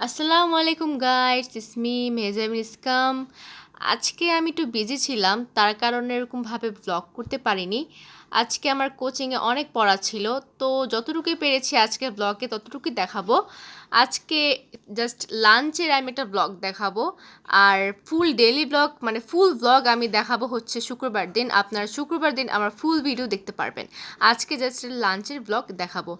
আসসালামু আলাইকুম guys, it's me Mehjabin ইসকাম। আজকে আমি একটু বিজি ছিলাম, তার কারণে এরকমভাবে ব্লগ করতে পারিনি। আজকে আমার কোচিংয়ে অনেক পড়া ছিল, তো যতটুকুই পেরেছি আজকে ব্লগে ততটুকুই দেখাবো। আজকে জাস্ট লাঞ্চের আমি একটা ব্লগ দেখাবো, আর ফুল ডেইলি ব্লগ মানে ফুল ব্লগ আমি দেখাবো হচ্ছে শুক্রবার দিন। আপনারা শুক্রবার দিন আমার ফুল ভিডিও দেখতে পারবেন। আজকে জাস্ট লাঞ্চের ব্লগ দেখাবো।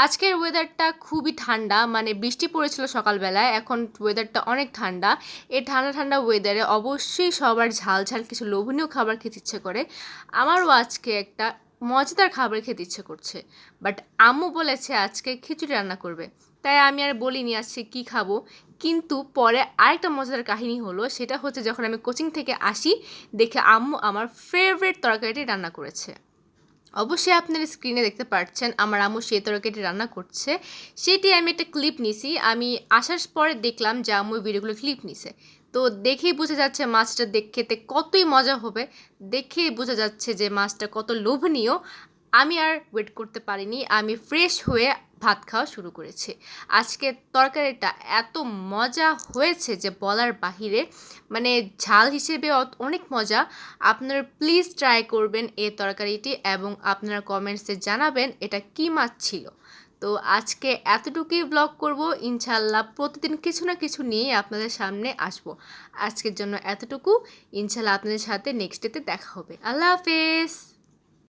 আজকের ওয়েদারটা খুবই ঠান্ডা, মানে বৃষ্টি পড়েছিল সকালবেলায়, এখন ওয়েদারটা অনেক ঠান্ডা। এই ঠান্ডা ঠান্ডা ওয়েদারে অবশ্যই সবার ঝাল ঝাল কিছু লোভনীয় খাবার খেতে ইচ্ছে করে। আমারও আজকে একটা মজাদার খাবার খেতে ইচ্ছে করছে, বাট আম্মু বলেছে আজকে খিচুড়ি রান্না করবে, তাই আমি আর বলিনি আজকে কী খাবো। কিন্তু পরে আরেকটা মজাদার কাহিনী হলো, সেটা হচ্ছে যখন আমি কোচিং থেকে আসি দেখে আম্মু আমার ফেভারিট তরকারিটি রান্না করেছে। অবশ্যই আপনারা স্ক্রিনে দেখতে পাচ্ছেন আমার আম্মু সেই তরকারিটি রান্না করছে, সেটি আমি একটা ক্লিপ নিছি। আমি আসার পরে দেখলাম যে আম্মু ভিডিওগুলো ক্লিপ নিছে, তো দেখেই বোঝা যাচ্ছে মাছটা খেতে কতই মজা হবে। দেখেই বোঝা যাচ্ছে যে মাছটা কত লোভনীয়। আমি আর ওয়েট করতে পারিনি, আমি ফ্রেশ হয়ে ভাত খাওয়া শুরু করেছি। আজকের তরকারিটা এত মজা হয়েছে যে বলার বাহিরে, মানে ঝাল হিসেবে অনেক মজা। আপনারা প্লিজ ট্রাই করবেন এই তরকারিটি এবং আপনারা কমেন্টসে জানাবেন এটা কী মাছ ছিল। তো আজকে এতটুকুই ব্লগ করব, ইনশাল্লাহ প্রতিদিন কিছু না কিছু নিয়ে আপনাদের সামনে আসব। আজকের জন্য এতটুকু, ইনশাল্লাহ আপনাদের সাথে নেক্সট ডেতে দেখা হবে। আল্লাহ হাফেজ।